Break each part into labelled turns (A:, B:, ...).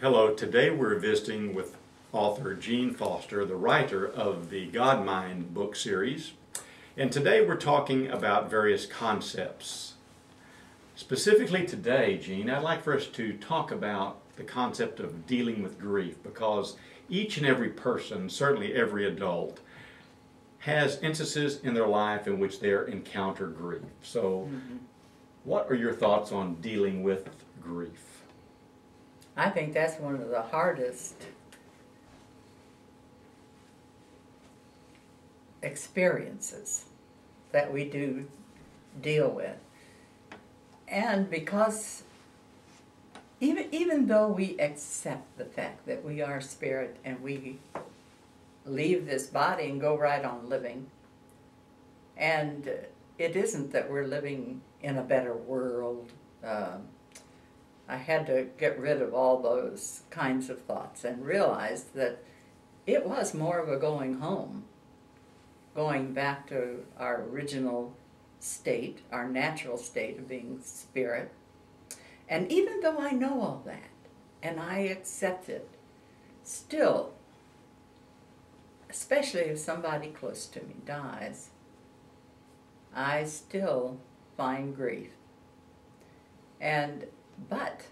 A: Hello, today we're visiting with author Gene Foster, the writer of the God Mind book series. And today we're talking about various concepts. Specifically today, Gene, I'd like for us to talk about the concept of dealing with grief, because each and every person, certainly every adult, has instances in their life in which they encounter grief. So what are your thoughts on dealing with grief?
B: I think that's one of the hardest experiences that we do deal with. And because even though we accept the fact that we are spirit and we leave this body and go right on living, and it isn't that we're living in a better world. I had to get rid of all those kinds of thoughts and realize that it was more of a going home, going back to our original state, our natural state of being spirit. And even though I know all that, and I accept it, still, especially if somebody close to me dies, I still find grief. But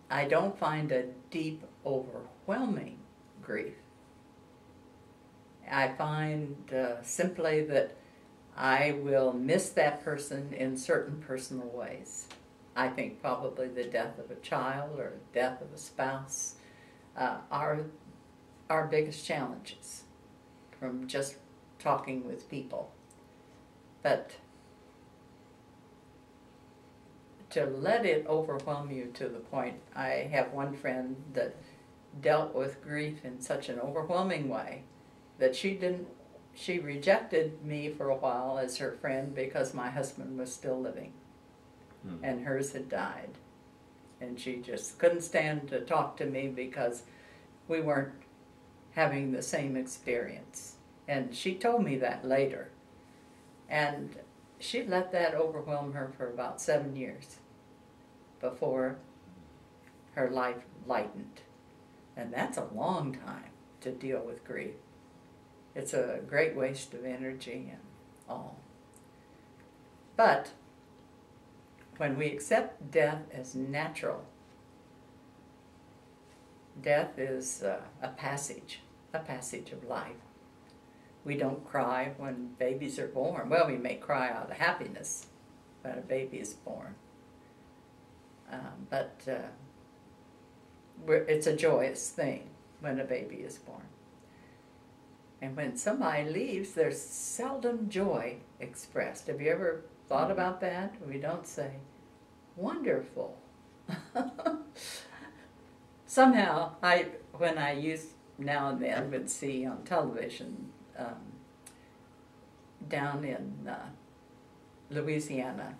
B: I don't find a deep, overwhelming grief. I find simply that I will miss that person in certain personal ways. I think probably the death of a child or death of a spouse are our biggest challenges from just talking with people. But to let it overwhelm you to the point, I have one friend that dealt with grief in such an overwhelming way that she rejected me for a while as her friend because my husband was still living and hers had died. And she just couldn't stand to talk to me because we weren't having the same experience. And she told me that later. And she let that overwhelm her for about 7 years before her life lightened. And that's a long time to deal with grief. It's a great waste of energy and all. But when we accept death as natural, death is a passage of life. We don't cry when babies are born. Well, we may cry out of happiness when a baby is born. But it's a joyous thing when a baby is born. And when somebody leaves, there's seldom joy expressed. Have you ever thought about that? We don't say, wonderful. Somehow, when I used now and then would see on television down in Louisiana,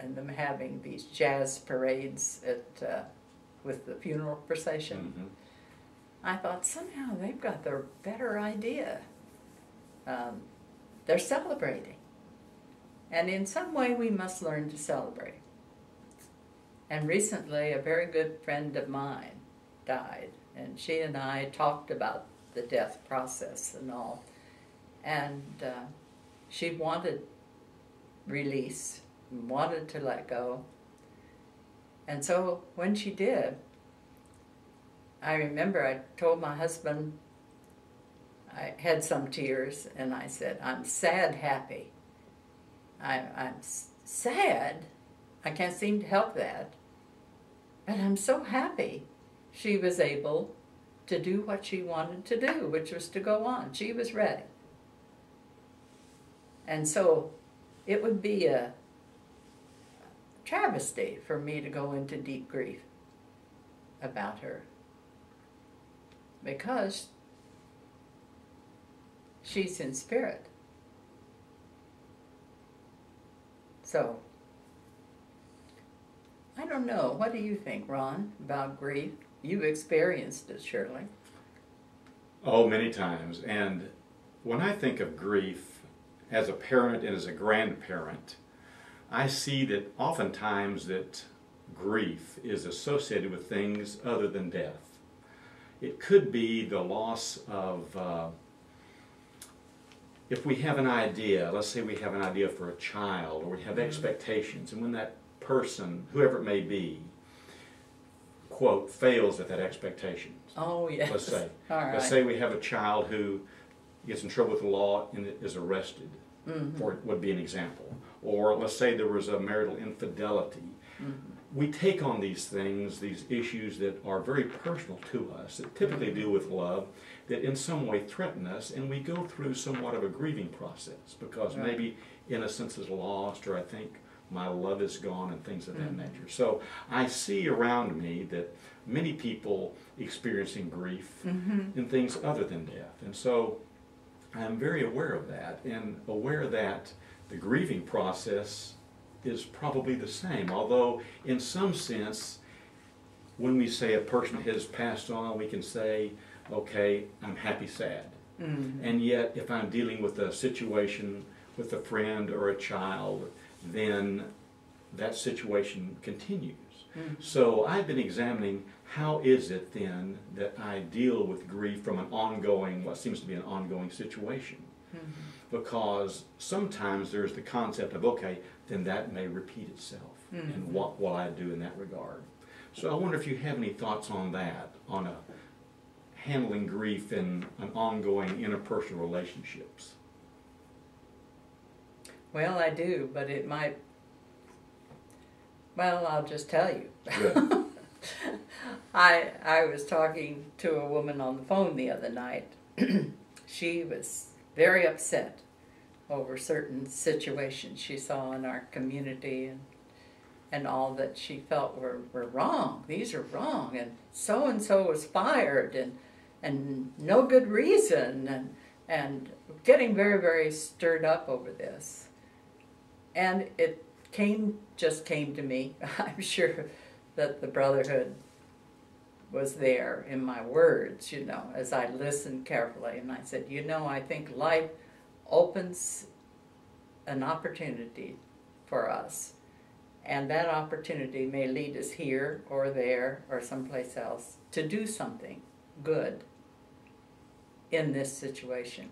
B: and them having these jazz parades with the funeral procession. I thought, somehow they've got their better idea. They're celebrating. And in some way we must learn to celebrate. And recently a very good friend of mine died, and she and I talked about the death process and all. And she wanted release, wanted to let go. And so when she did, I remember I told my husband, I had some tears, and I said, I'm sad happy. I'm sad. I can't seem to help that. But I'm so happy she was able to do what she wanted to do, which was to go on. She was ready. And so it would be a travesty for me to go into deep grief about her, because she's in spirit. So, I don't know. What do you think, Ron, about grief? You've experienced it, surely.
A: Oh, many times. And when I think of grief as a parent and as a grandparent, I see that oftentimes that grief is associated with things other than death. It could be the loss of, if we have an idea, let's say we have an idea for a child, or we have expectations, and when that person, whoever it may be, quote, fails at that expectation.
B: Oh, yes.
A: Let's say.
B: All right.
A: Let's say we have a child who gets in trouble with the law and is arrested, for would be an example. Or let's say there was a marital infidelity. We take on these things, these issues that are very personal to us, that typically deal with love, that in some way threaten us, and we go through somewhat of a grieving process because maybe innocence is lost, or I think my love is gone, and things of that nature. So I see around me that many people experiencing grief in things other than death. And so I'm very aware of that, and aware that the grieving process is probably the same, although in some sense, when we say a person has passed on, we can say, okay, I'm happy, sad. And yet, if I'm dealing with a situation with a friend or a child, then that situation continues. So I've been examining how is it then that I deal with grief from an ongoing, what seems to be an ongoing situation. Because sometimes there's the concept of, okay, then that may repeat itself. And what will I do in that regard? So I wonder if you have any thoughts on that, on handling grief in an ongoing interpersonal relationships.
B: Well, I do, but it might, well, I'll just tell you.
A: Good.
B: I was talking to a woman on the phone the other night. She was very upset over certain situations she saw in our community, and all that she felt were wrong. These are wrong, and so was fired, and no good reason, and getting very, very stirred up over this. And it just came to me. I'm sure that the brotherhood was there in my words, you know, as I listened carefully. And I said, you know, I think life opens an opportunity for us. And that opportunity may lead us here or there or someplace else to do something good in this situation.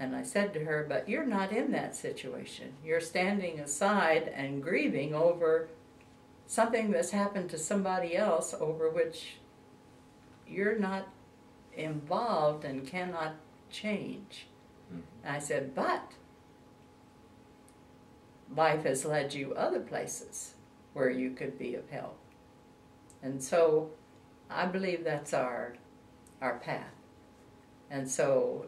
B: And I said to her, but you're not in that situation. You're standing aside and grieving over something that's happened to somebody else over which you're not involved and cannot change. And I said, but life has led you other places where you could be of help. And so I believe that's our path. And so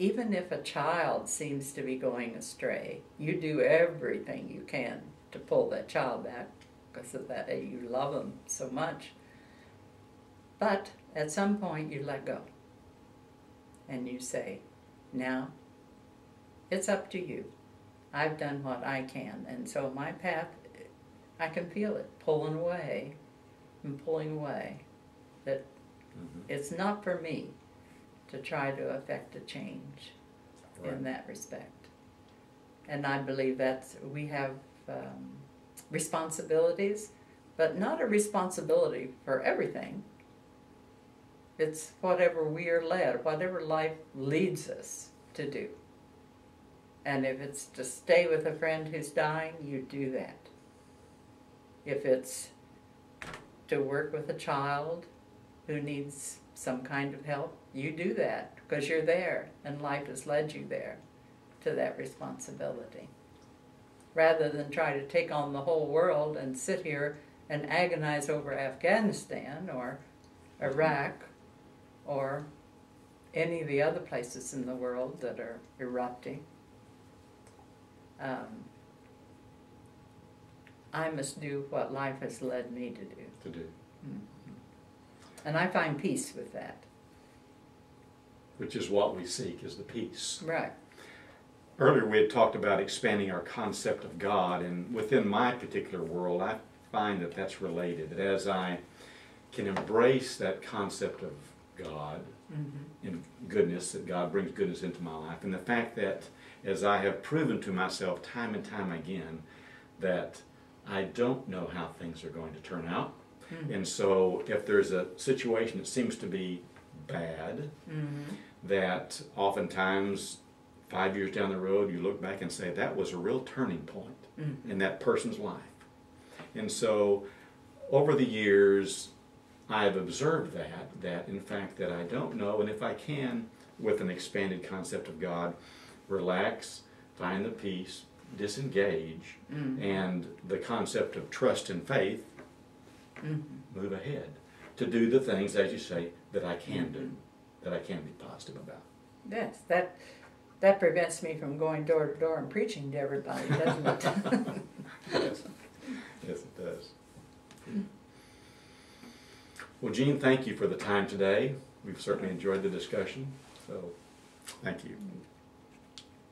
B: even if a child seems to be going astray, you do everything you can to pull that child back because of that you love them so much. But at some point you let go and you say, now it's up to you. I've done what I can, and so my path, I can feel it pulling away and pulling away, that it's not for me to try to affect a change in that respect. And I believe that we have responsibilities, but not a responsibility for everything. It's whatever we are led, whatever life leads us to do. And if it's to stay with a friend who's dying, you do that. If it's to work with a child who needs some kind of help, you do that because you're there and life has led you there to that responsibility. Rather than try to take on the whole world and sit here and agonize over Afghanistan or Iraq or any of the other places in the world that are erupting. I must do what life has led me to do. And I find peace with that.
A: Which is what we seek, is the peace.
B: Right.
A: Earlier we had talked about expanding our concept of God, and within my particular world I find that that's related. That as I can embrace that concept of God and goodness, that God brings goodness into my life, and the fact that as I have proven to myself time and time again that I don't know how things are going to turn out. And so if there's a situation that seems to be bad, that oftentimes 5 years down the road you look back and say that was a real turning point in that person's life. And so over the years I've observed that in fact that I don't know, and if I can, with an expanded concept of God, relax, find the peace, disengage, and the concept of trust and faith, move ahead to do the things, as you say, that I can do, that I can be positive about.
B: Yes, that prevents me from going door to door and preaching to everybody, doesn't it?
A: Yes, it does. Well, Jean, thank you for the time today. We've certainly enjoyed the discussion, so thank you.